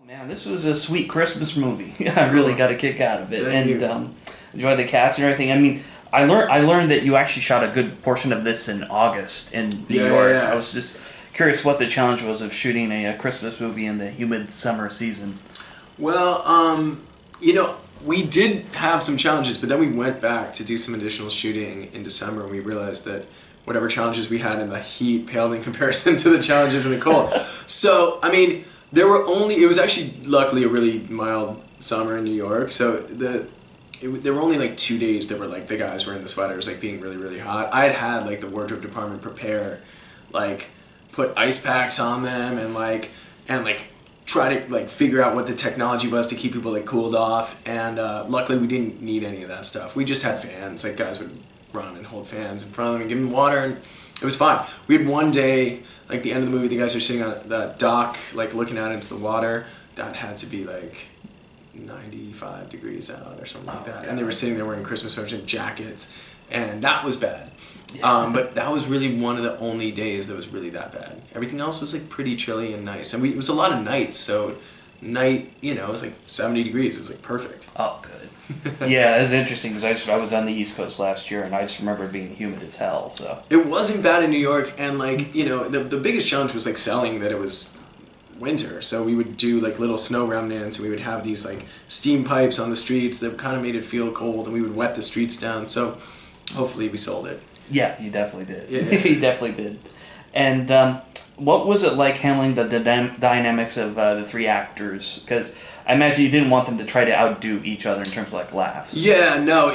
Man, this was a sweet Christmas movie. I really got a kick out of it, Thank and enjoyed the cast and everything. I mean, I learned that you actually shot a good portion of this in August in New York. Yeah. I was just curious what the challenge was of shooting a Christmas movie in the humid summer season. Well, we did have some challenges, but then we went back to do some additional shooting in December, and we realized that whatever challenges we had in the heat paled in comparison to the challenges in the cold. So, I mean, it was actually luckily a really mild summer in New York, so there were only like 2 days that were like the guys were in the sweaters, like being really, really hot. I had like the wardrobe department prepare, like put ice packs on them and try to like figure out what the technology was to keep people like cooled off. And luckily we didn't need any of that stuff. We just had fans, like guys would run and hold fans in front of them and give them water, and it was fine. We had one day, like the end of the movie, the guys are sitting on the dock, like looking out into the water. That had to be like 95 degrees out or something like that. God. And they were sitting there wearing Christmas sweaters and jackets, and that was bad. Yeah. But that was really one of the only days that was really that bad. Everything else was like pretty chilly and nice. And it was a lot of nights, so it was like 70 degrees. It was like perfect. Oh, good. Yeah, it's interesting because I was on the East Coast last year, and I just remember it being humid as hell. So it wasn't bad in New York, and the biggest challenge was like selling that it was winter. So we would do like little snow remnants, and we would have these like steam pipes on the streets that kind of made it feel cold, and we would wet the streets down. So hopefully we sold it. Yeah, you definitely did. Yeah. You definitely did. And what was it like handling the dynamics of the three actors? Because I imagine you didn't want them to try to outdo each other in terms of like laughs. Yeah, no,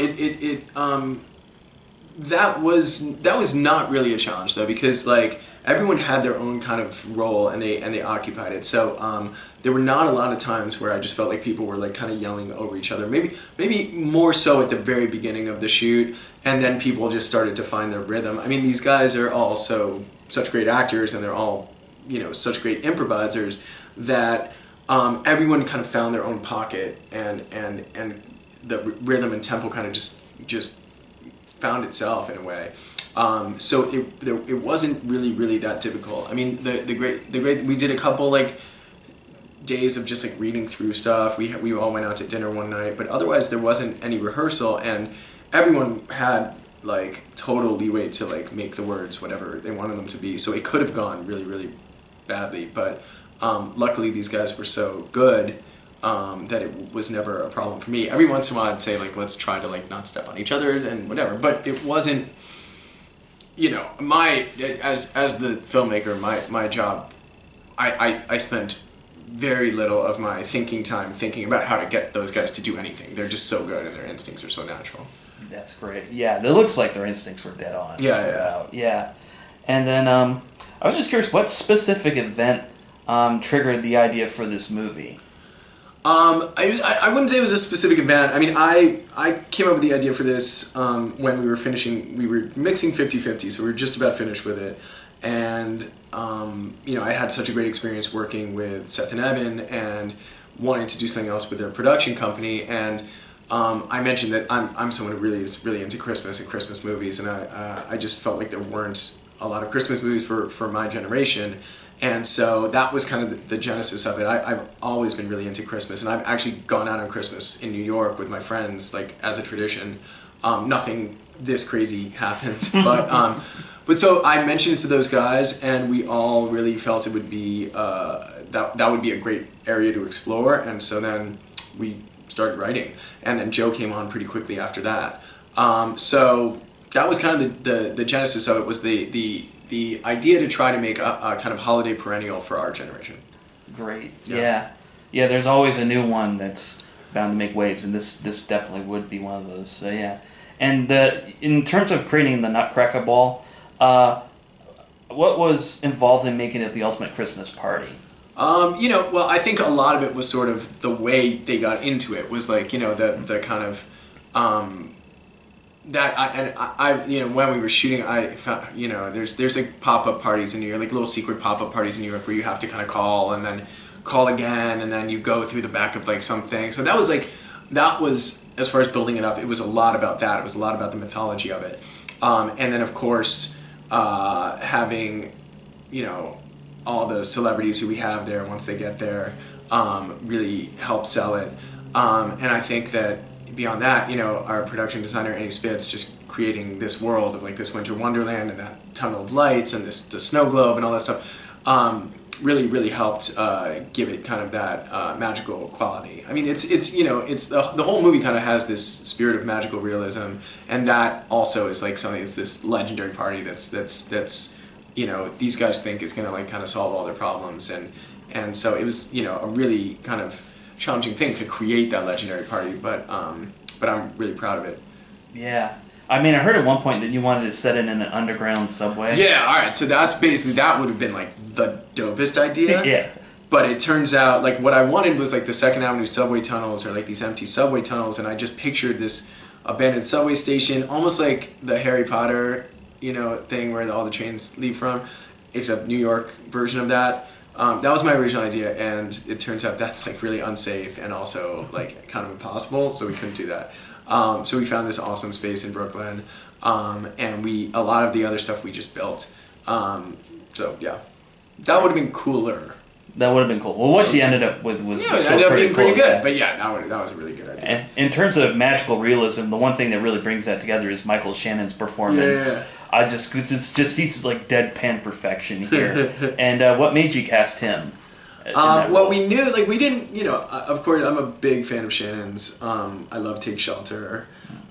that was not really a challenge though, because like everyone had their own kind of role and they occupied it. So there were not a lot of times where I just felt like people were like kind of yelling over each other. Maybe more so at the very beginning of the shoot, and then people just started to find their rhythm. I mean, these guys are all such great actors, and they're all such great improvisers that everyone kind of found their own pocket, and the rhythm and tempo kind of just found itself in a way. So it wasn't really that difficult. I mean, the great we did a couple like days of just like reading through stuff. We all went out to dinner one night, but otherwise there wasn't any rehearsal, and everyone had like total leeway to like make the words whatever they wanted them to be. So it could have gone really badly, but luckily these guys were so good that it was never a problem for me. Every once in a while I'd say like, let's try to like not step on each other and whatever, but it wasn't, as the filmmaker, my job, I spent very little of my thinking time thinking about how to get those guys to do anything. They're just so good and their instincts are so natural. That's great. Yeah, it looks like their instincts were dead on. Yeah. And then I was just curious, what specific event triggered the idea for this movie? I wouldn't say it was a specific event. I mean, I came up with the idea for this when we were mixing 50-50, so we were just about finished with it. And, I had such a great experience working with Seth and Evan and wanting to do something else with their production company. And I mentioned that I'm someone who is really into Christmas and Christmas movies, and I just felt like there weren't a lot of Christmas movies for my generation. And so that was kind of the genesis of it. I've always been really into Christmas, and I've actually gone out on Christmas in New York with my friends, like as a tradition. Nothing this crazy happens, but so I mentioned it to those guys, and we all really felt it would be that would be a great area to explore. And so then we started writing, and then Joe came on pretty quickly after that. So that was kind of the genesis of it, was the idea to try to make a kind of holiday perennial for our generation. Great. Yeah. There's always a new one that's bound to make waves, and this definitely would be one of those. So yeah. And in terms of creating the Nutcracker Ball, what was involved in making it the ultimate Christmas party? Well, I think a lot of it was sort of the way they got into it was like, the kind of when we were shooting, I found, there's like pop-up parties in New York, like little secret pop-up parties in New York where you have to kind of call and then call again, and then you go through the back of like something. So that was, as far as building it up, it was a lot about that. It was a lot about the mythology of it. And then of course, having, all the celebrities who we have there once they get there. really helped sell it. And I think that beyond that, our production designer Annie Spitz just creating this world of like this winter wonderland and that tunnel of lights and the snow globe and all that stuff really, really helped give it kind of that magical quality. I mean, it's the whole movie kind of has this spirit of magical realism, and that also is like something that's this legendary party that's these guys think is going to like kind of solve all their problems, and so it was a really kind of challenging thing to create that legendary party, but I'm really proud of it. Yeah. I mean, I heard at one point that you wanted to set it in an underground subway. Yeah, alright, so that would have been like the dopest idea. Yeah. But it turns out, like, what I wanted was like the Second Avenue subway tunnels, or like these empty subway tunnels, and I just pictured this abandoned subway station, almost like the Harry Potter, thing where all the trains leave from, except New York version of that. That was my original idea, and it turns out that's like really unsafe and also like kind of impossible, so we couldn't do that. So we found this awesome space in Brooklyn, and a lot of the other stuff we just built. So yeah, that would have been cooler. That would have been cool. Well, what you ended up with was it still ended up being cool. pretty good. But yeah, that was a really good idea. And in terms of magical realism, the one thing that really brings that together is Michael Shannon's performance. Yeah. He's like deadpan perfection here. And what made you cast him? Well, we knew, like, we didn't, of course, I'm a big fan of Shannon's. I love Take Shelter.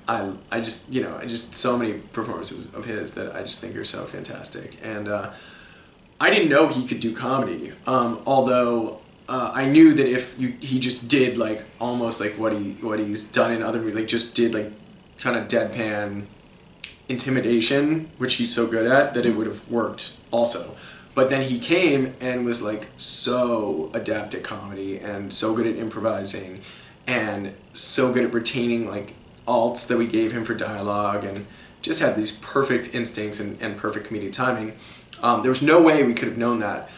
I just so many performances of his that I just think are so fantastic. And I didn't know he could do comedy, although I knew that if he just did, like, almost like what he's done in other movies, like, just did, like, kind of deadpan intimidation, which he's so good at, that it would have worked also. But then he came and was like so adept at comedy and so good at improvising and so good at retaining like alts that we gave him for dialogue, and just had these perfect instincts and perfect comedic timing. There was no way we could have known that.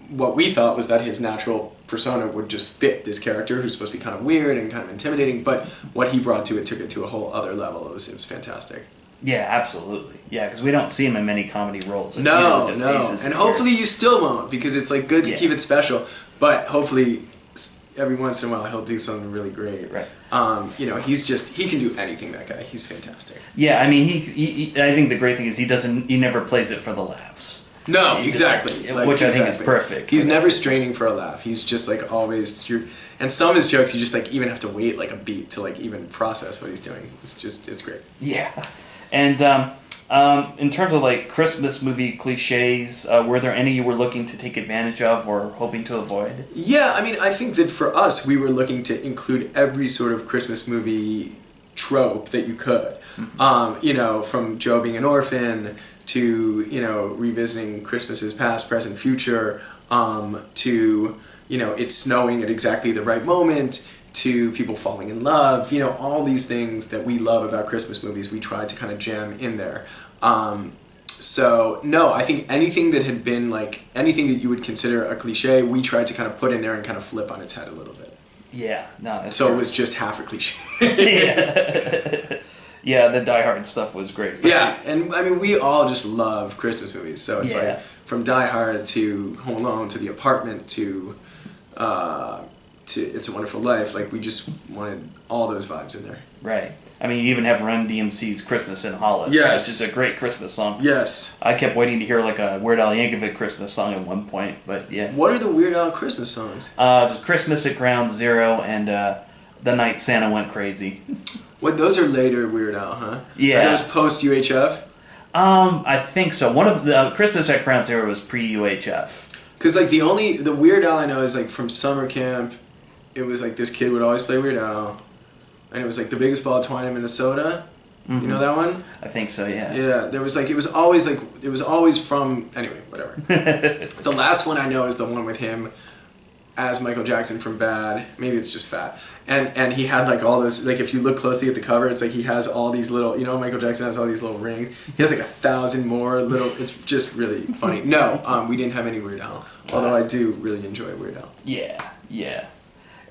What we thought was that his natural persona would just fit this character who's supposed to be kind of weird and kind of intimidating, but what he brought to it took it to a whole other level. It was fantastic. Yeah, absolutely. Yeah, because we don't see him in many comedy roles. No. And hopefully you still won't, because it's like good to keep it special. But hopefully every once in a while he'll do something really great. Right. He can do anything, that guy. He's fantastic. Yeah, I mean, he I think the great thing is he never plays it for the laughs. No, exactly. Which I think is perfect. He's never straining for a laugh. He's just like always, and some of his jokes you just like even have to wait like a beat to like even process what he's doing. It's great. Yeah. And in terms of like Christmas movie cliches, were there any you were looking to take advantage of or hoping to avoid? Yeah, I mean, I think that for us, we were looking to include every sort of Christmas movie trope that you could. From Joe being an orphan to, revisiting Christmases past, present, future, to, it snowing at exactly the right moment, to people falling in love, all these things that we love about Christmas movies, we tried to kind of jam in there. So, no, I think anything that had been, like, anything that you would consider a cliche, we tried to kind of put in there and kind of flip on its head a little bit. Yeah, no. That's so it was just half a cliche. Yeah, the Die Hard stuff was great. Yeah, and I mean, we all just love Christmas movies, so it's like, from Die Hard to Home Alone to The Apartment to It's a Wonderful Life, like we just wanted all those vibes in there. Right. I mean, you even have Run DMC's Christmas in Hollis. Yes. Which is a great Christmas song. Yes. I kept waiting to hear like a Weird Al Yankovic Christmas song at one point, but yeah. What are the Weird Al Christmas songs? Christmas at Ground Zero and The Night Santa Went Crazy. What, those are later Weird Al, huh? Yeah. Are those post UHF? I think so. One of the Christmas at Ground Zero was pre-UHF. Because like the Weird Al I know is like from summer camp. It was like this kid would always play Weird Al, and it was like The Biggest Ball of Twine in Minnesota. Mm-hmm. You know that one? I think so. Yeah. Yeah. There was like it was always from anyway whatever. The last one I know is the one with him as Michael Jackson from Bad. Maybe it's just Fat. And he had like all this, like if you look closely at the cover, it's like he has all these little, Michael Jackson has all these little rings. He has like 1,000 more little, it's just really funny. No, we didn't have any Weird Al, although I do really enjoy Weird Al. Yeah.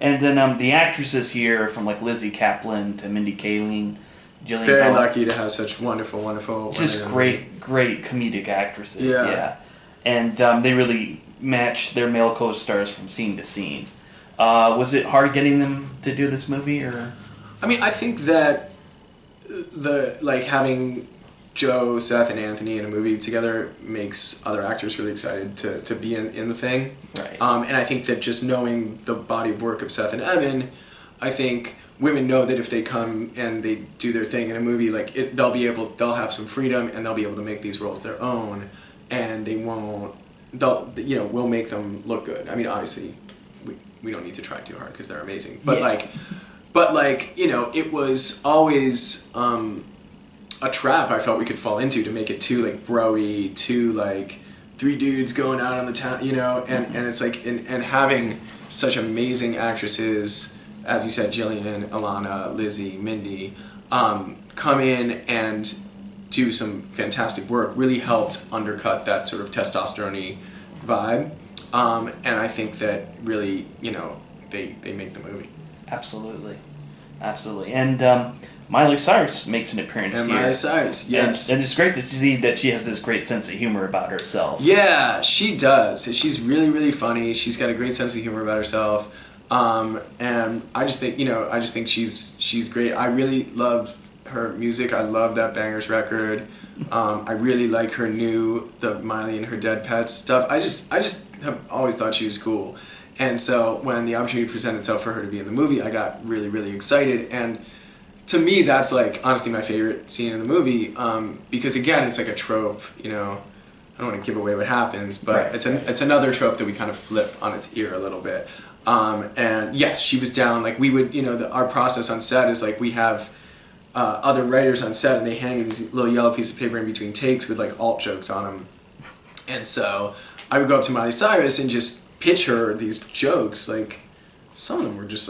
And then the actresses here, from like Lizzie Kaplan to Mindy Kaling, Jillian Very Bell, lucky to have such wonderful just great comedic actresses. Yeah. And they really match their male co-stars from scene to scene. Was it hard getting them to do this movie, or? I mean, I think that having Joe, Seth, and Anthony in a movie together makes other actors really excited to be in the thing. Right. And I think that just knowing the body of work of Seth and Evan, I think women know that if they come and they do their thing in a movie, they'll have some freedom and they'll be able to make these roles their own, and we'll make them look good. I mean, obviously, we don't need to try too hard because they're amazing, but it was always a trap I felt we could fall into to make it too bro-y, too three dudes going out on the town, and it's and having such amazing actresses, as you said, Jillian, Alana, Lizzie, Mindy, come in and do some fantastic work really helped undercut that sort of testosterone-y vibe, and I think that really, they make the movie. Absolutely. And Miley Cyrus makes an appearance here. Miley Cyrus, yes. And it's great to see that she has this great sense of humor about herself. Yeah, she does. She's really, really funny. She's got a great sense of humor about herself. And I just think she's great. I really love her music. I love that Bangers record. I really like the Miley and her Dead Pets stuff. I just have always thought she was cool. And so when the opportunity presented itself for her to be in the movie, I got really, really excited. And to me, that's honestly my favorite scene in the movie, because again, it's a trope. I don't want to give away what happens, but right. It's another trope that we kind of flip on its ear a little bit. And yes, she was down. We would, our process on set is we have other writers on set, and they hand me these little yellow pieces of paper in between takes with alt jokes on them. And so I would go up to Miley Cyrus and just pitch her these jokes. Some of them were just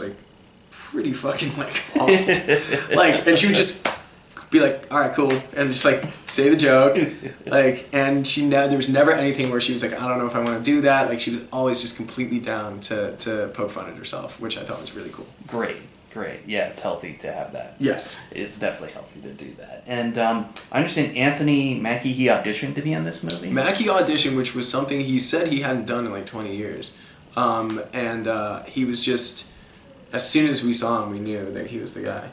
pretty fucking awful. And she would just be all right, cool, and just say the joke. And there was never anything where she was I don't know if I want to do that. She was always just completely down to poke fun at herself, which I thought was really cool. Great. Yeah, it's healthy to have that. Yes. It's definitely healthy to do that. And I understand Anthony Mackie, he auditioned to be in this movie? Mackie auditioned, which was something he said he hadn't done in 20 years. He was just, as soon as we saw him, we knew that he was the guy.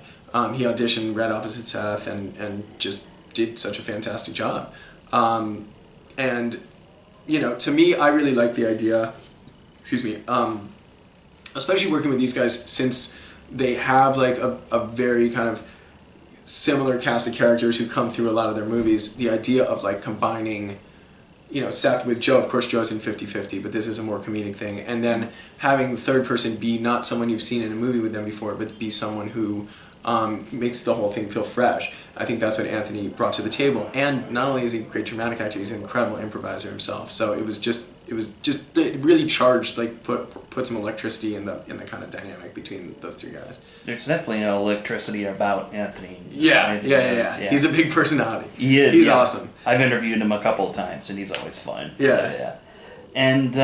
He auditioned, read opposite Seth, and just did such a fantastic job. To me, I really like the idea, especially working with these guys, since they have a very kind of similar cast of characters who come through a lot of their movies. The idea of combining, Seth with Joe. Of course, Joe's in 50-50, but this is a more comedic thing. And then having the third person be not someone you've seen in a movie with them before, but be someone who makes the whole thing feel fresh. I think that's what Anthony brought to the table. And not only is he a great dramatic actor, he's an incredible improviser himself. So it was just it really charged, put some electricity in the kind of dynamic between those three guys. There's definitely no electricity about Anthony. Yeah. He's a big personality. He is. He's awesome. I've interviewed him a couple of times, and he's always fun. Yeah. So, yeah. And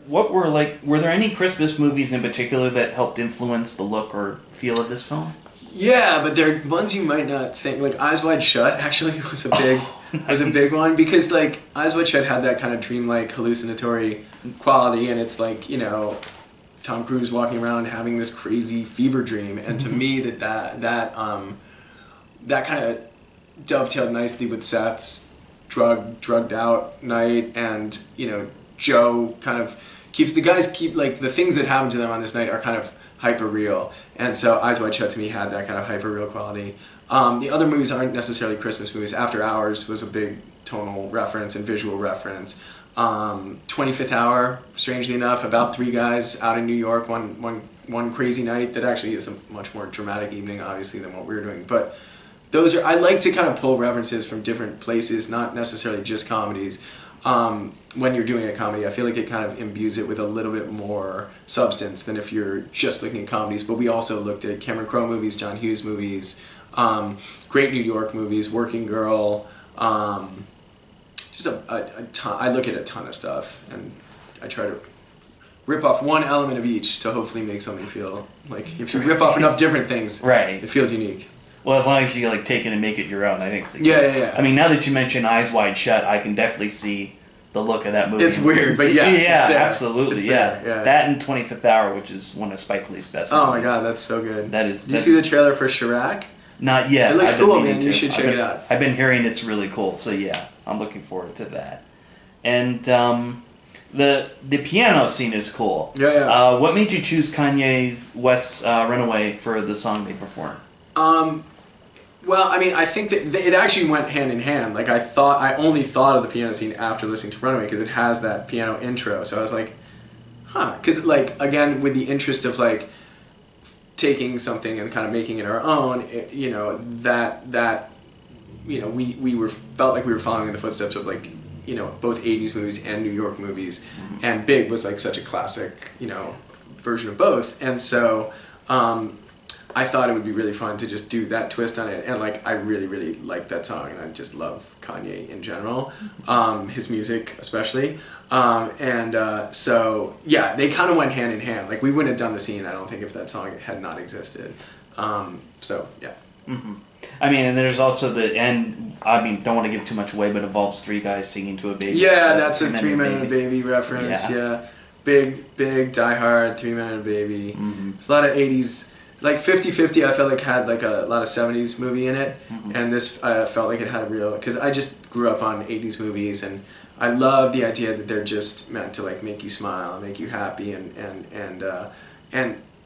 were there any Christmas movies in particular that helped influence the look or feel of this film? Yeah, but they're ones you might not think. Eyes Wide Shut actually was a big one, because Eyes Wide Shut had that kind of dreamlike hallucinatory quality, and it's Tom Cruise walking around having this crazy fever dream, and to me that kind of dovetailed nicely with Seth's drugged out night, and Joe kind of keeps the things that happen to them on this night are kind of hyper real, and so Eyes Wide Shut to me had that kind of hyper real quality. The other movies aren't necessarily Christmas movies. After Hours was a big tonal reference and visual reference. 25th Hour, strangely enough, about three guys out in New York one crazy night that actually is a much more dramatic evening, obviously, than what we're doing. But I like to kind of pull references from different places, not necessarily just comedies. When you're doing a comedy, I feel like it kind of imbues it with a little bit more substance than if you're just looking at comedies. But we also looked at Cameron Crowe movies, John Hughes movies, great New York movies, Working Girl, just a ton. I look at a ton of stuff, and I try to rip off one element of each to hopefully make something feel if you rip off enough different things, right, it feels unique. Well, as long as you like take it and make it your own, I think it's Yeah. I mean, now that you mention Eyes Wide Shut, I can definitely see the look of that movie. It's weird, but yes, yeah, it's there. absolutely, It's yeah. there, yeah. That and 25th Hour, which is one of Spike Lee's best movies. Oh my god, that's so good. Did you see the trailer for Chirac? Not yet. It looks I've been cool, meaning man. to. You should check it out. I've been hearing it's really cool, so yeah, I'm looking forward to that. And the piano scene is cool. Yeah. What made you choose Kanye's West's Runaway for the song they perform? Well, I mean, I think that it actually went hand in hand. Like, I only thought of the piano scene after listening to Runaway because it has that piano intro. So I was like, huh. Because, like, again, with the interest of, like, taking something and kind of making it our own, we felt like we were following in the footsteps of, like, both 80s movies and New York movies. Mm-hmm. And Big was, like, such a classic, version of both. And so, I thought it would be really fun to just do that twist on it, and like I really, really like that song, and I just love Kanye in general, his music especially, so yeah, they kind of went hand in hand. Like we wouldn't have done the scene, I don't think, if that song had not existed. So yeah. Mm-hmm. I mean, and there's also the end. I mean, don't want to give too much away, but it involves three guys singing to a baby. Yeah, that's a 3 Men and a Baby reference. Yeah. Big, Die Hard, 3 Men and a Baby. Mm-hmm. It's a lot of 80s. Like 50-50, I felt like had like a lot of 70s movie in it, mm-hmm. and this felt like it had a real, because I just grew up on 80s movies, and I love the idea that they're just meant to like make you smile and make you happy, and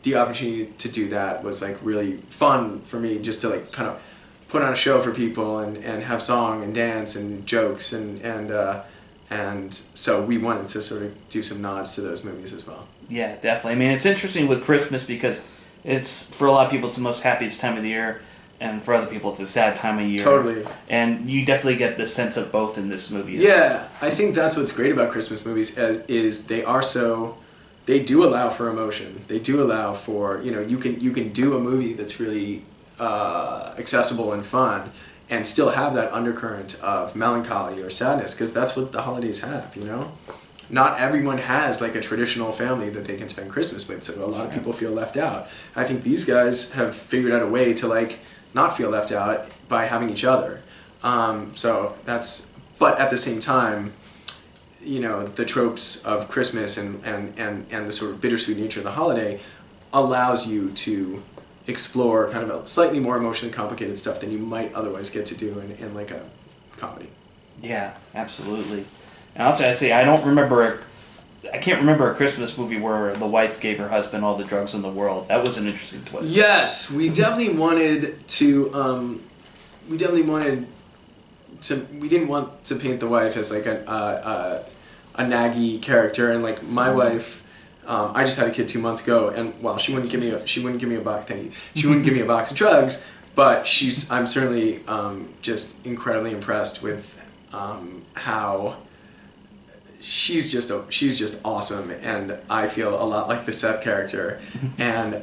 the opportunity to do that was like really fun for me, just to like kind of put on a show for people and have song and dance and jokes and so we wanted to sort of do some nods to those movies as well. Yeah, definitely. I mean, it's interesting with Christmas because it's, for a lot of people, it's the most happiest time of the year, and for other people, it's a sad time of year. Totally. And you definitely get the sense of both in this movie. Yeah, I think that's what's great about Christmas movies is they do allow for emotion. They do allow for, you can do a movie that's really accessible and fun, and still have that undercurrent of melancholy or sadness, because that's what the holidays have, Not everyone has like a traditional family that they can spend Christmas with, so a lot of people feel left out. I think these guys have figured out a way to like not feel left out by having each other. But at the same time, the tropes of Christmas and the sort of bittersweet nature of the holiday allows you to explore kind of a slightly more emotionally complicated stuff than you might otherwise get to do in like a comedy. Yeah, absolutely. And I'll say, I can't remember a Christmas movie where the wife gave her husband all the drugs in the world. That was an interesting twist. Yes, we definitely wanted to. We didn't want to paint the wife as like a naggy character, and like my wife. I just had a kid 2 months ago, and while she wouldn't give me a box. Thank you. She wouldn't give me a box of drugs, but I'm certainly just incredibly impressed with how. She's just awesome, and I feel a lot like the Seth character, and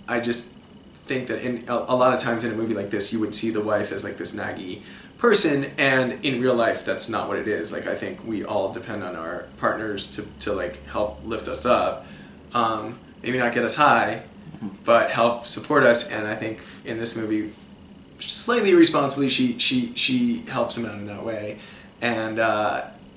I just think that in a lot of times in a movie like this, you would see the wife as like this naggy person, and in real life, that's not what it is. Like I think we all depend on our partners to like help lift us up, maybe not get us high, but help support us. And I think in this movie, slightly irresponsibly, she helps him out in that way, and.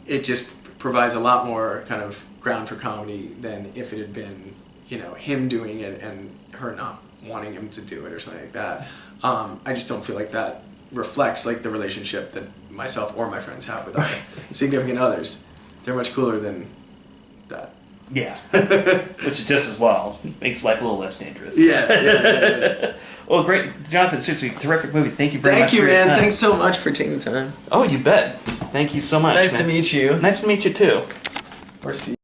It just provides a lot more kind of ground for comedy than if it had been, him doing it and her not wanting him to do it or something like that. I just don't feel like that reflects like the relationship that myself or my friends have with our significant others. They're much cooler than that. Yeah, which is just as well. Makes life a little less dangerous. Yeah. Well, great, Jonathan. Seriously, terrific movie. Thank you very much. Thank you, man. Time. Thanks so much for taking the time. Oh, you bet. Thank you so much. Nice to meet you. Nice to meet you too. Or see.